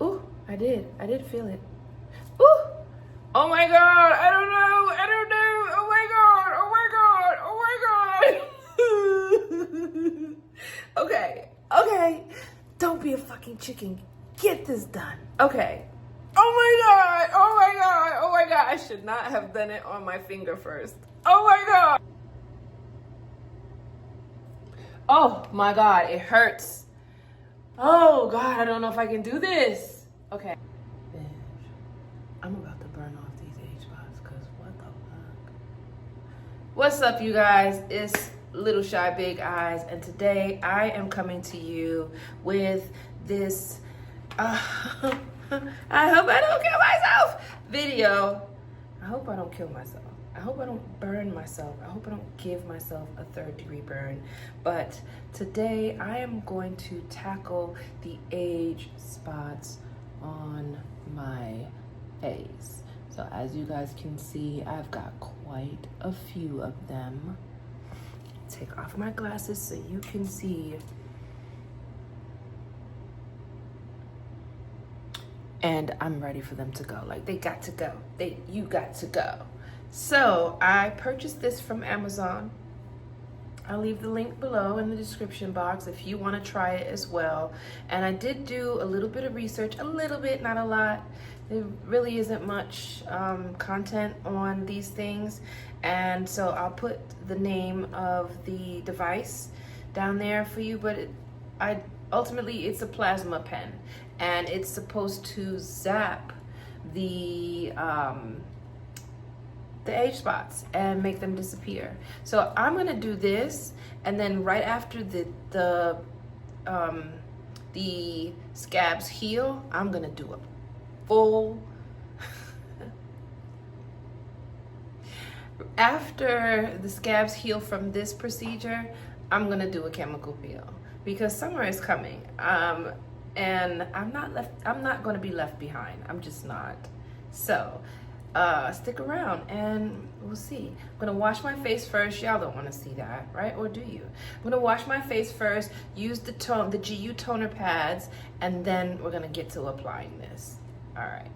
Ooh, I did feel it. Ooh, oh my God, I don't know, oh my God, oh my God, oh my God. Okay, don't be a fucking chicken, get this done. Okay, oh my God, I should not have done it on my finger first. Oh my God. Oh my God, it hurts. Oh God, I don't know if I can do this. Okay. Bitch, I'm about to burn off these age spots because what the fuck? What's up, you guys? It's Little Shy Big Eyes, and today I am coming to you with this I hope I don't kill myself video. I hope I don't kill myself. I hope I don't burn myself. I hope I don't give myself a 3rd-degree burn. But today I am going to tackle the age spots on my face. So as you guys can see, I've got quite a few of them. Take off my glasses so you can see. And I'm ready for them to go. Like, they got to go. You got to go. So I purchased this from Amazon. I'll leave the link below in the description box if you want to try it as well. And I did do a little bit of research, a little bit, not a lot. There really isn't much content on these things. And so I'll put the name of the device down there for you, but ultimately it's a plasma pen, and it's supposed to zap the age spots and make them disappear. So I'm gonna do this, and then right after the scabs heal, I'm gonna do a full after the scabs heal from this procedure, I'm gonna do a chemical peel because summer is coming, and I'm not gonna be left behind. I'm just not. So stick around and we'll see. I'm gonna wash my face first. Y'all don't want to see that, right? Or do you? I'm gonna wash my face first, use the GU toner pads, and then we're gonna get to applying this. All right.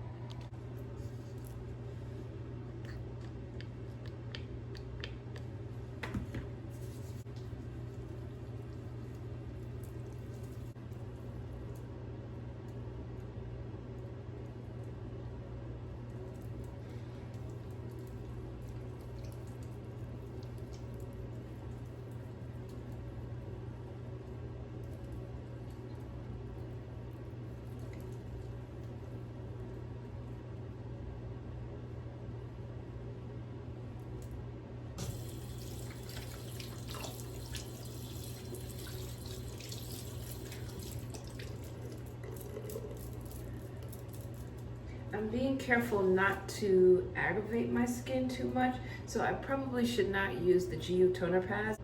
I'm being careful not to aggravate my skin too much, so I probably should not use the GU toner pads.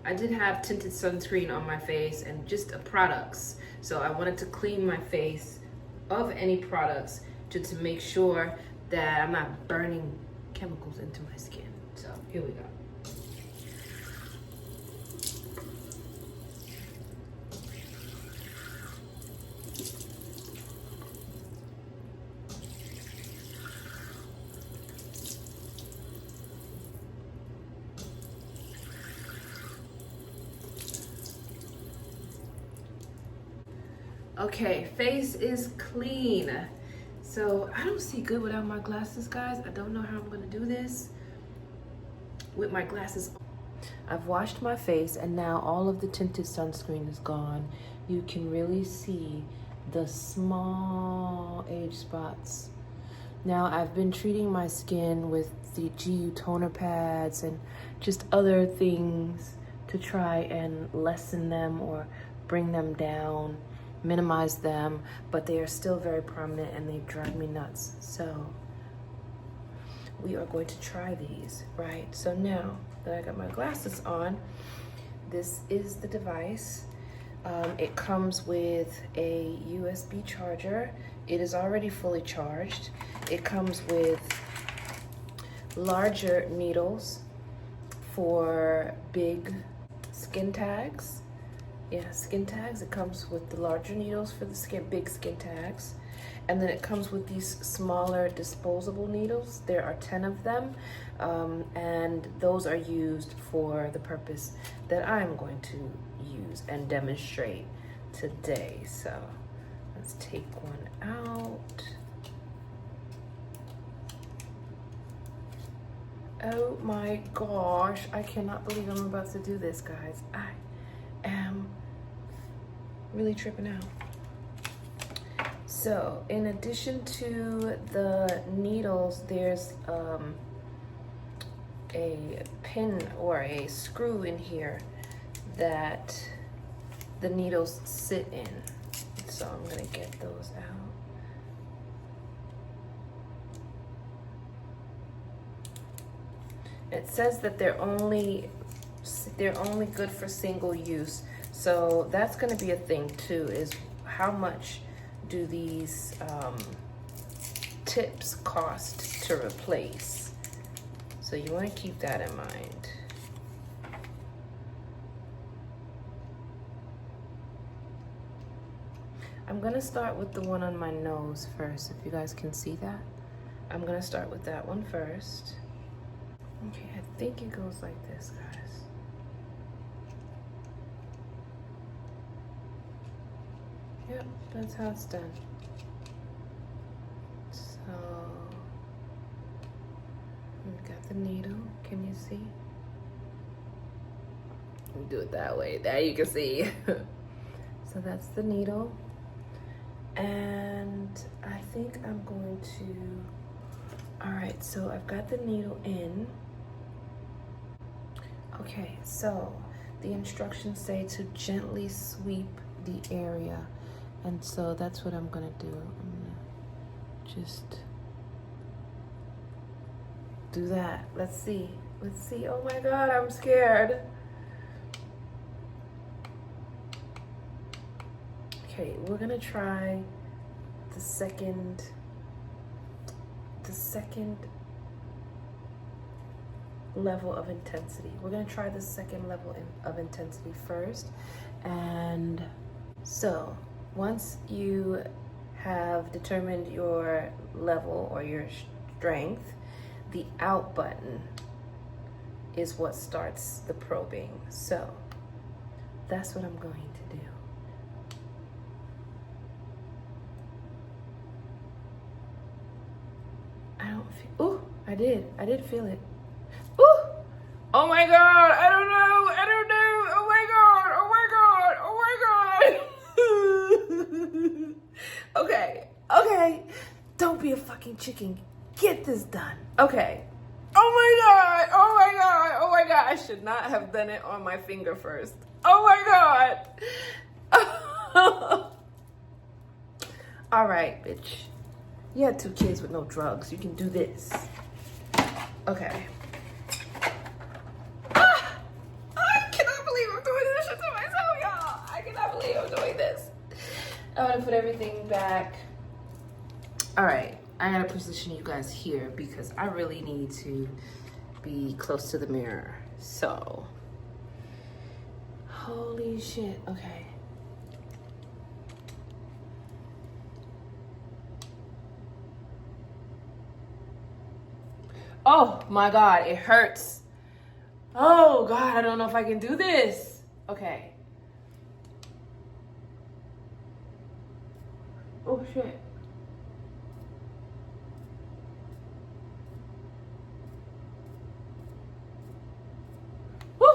I did have tinted sunscreen on my face and just products, so I wanted to clean my face of any products to make sure that I'm not burning chemicals into my skin. So here we go. Okay, face is clean. So I don't see good without my glasses, guys. I don't know how I'm gonna do this with my glasses on. I've washed my face and now all of the tinted sunscreen is gone. You can really see the small age spots. Now I've been treating my skin with the GU toner pads and just other things to try and lessen them or bring them down, minimize them, but they are still very prominent and they drive me nuts. So we are going to try these, right? So now that I got my glasses on, this is the device. It comes with a USB charger. It is already fully charged. It comes with larger needles for big skin tags. Yeah, skin tags. It comes with the larger needles for the big skin tags. And then it comes with these smaller disposable needles. There are 10 of them. And those are used for the purpose that I'm going to use and demonstrate today. So let's take one out. Oh my gosh, I cannot believe I'm about to do this, guys. I am really tripping out. So in addition to the needles, there's a pin or a screw in here that the needles sit in. So I'm gonna get those out. It says that they're only good for single use. So that's gonna be a thing too, is how much do these tips cost to replace? So you wanna keep that in mind. I'm gonna start with the one on my nose first, if you guys can see that. I'm gonna start with that one first. Okay, I think it goes like this, guys. Yep, that's how it's done. So, we've got the needle, can you see? We do it that way, there you can see. So that's the needle. And I think I'm going to, all right, so I've got the needle in. Okay, so the instructions say to gently sweep the area. And so that's what I'm gonna do. I'm gonna just do that. Let's see. Let's see. Oh my God, I'm scared. Okay, we're gonna try the second level of intensity. We're gonna try the second level of intensity first. And so once you have determined your level or your strength, the out button is what starts the probing. So that's what I'm going to do. I don't feel, ooh, I did feel it. Ooh, oh my God, I don't know, oh my God. Okay, don't be a fucking chicken, get this done. Okay, oh my God, I should not have done it on my finger first. Oh my God. All right, bitch. You had 2 kids with no drugs. You can do this. Okay. I cannot believe I'm doing this shit to myself, y'all. I cannot believe I'm doing this. I'm gonna put everything back. All right. I gotta position you guys here because I really need to be close to the mirror. So, holy shit. Okay. Oh my God, it hurts. Oh God, I don't know if I can do this. Okay. Oh shit. Woo!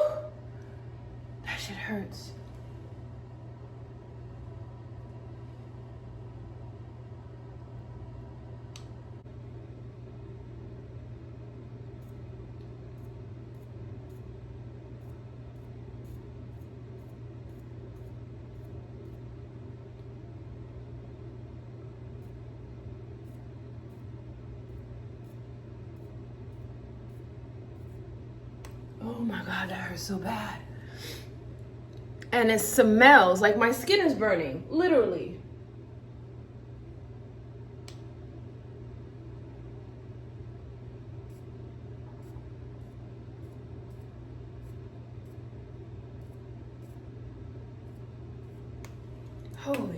That shit hurts. Oh my God, that hurts so bad. And it smells like my skin is burning, literally.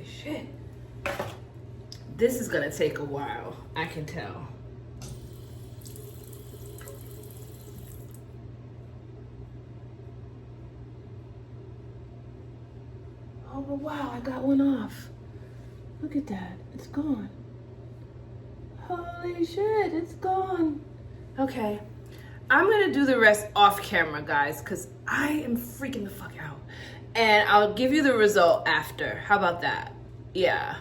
shit. This is gonna take a while, I can tell. Oh, wow, I got one off. Look at that, it's gone. Holy shit, it's gone. Okay, I'm gonna do the rest off camera, guys, because I am freaking the fuck out. And I'll give you the result after. How about that? Yeah.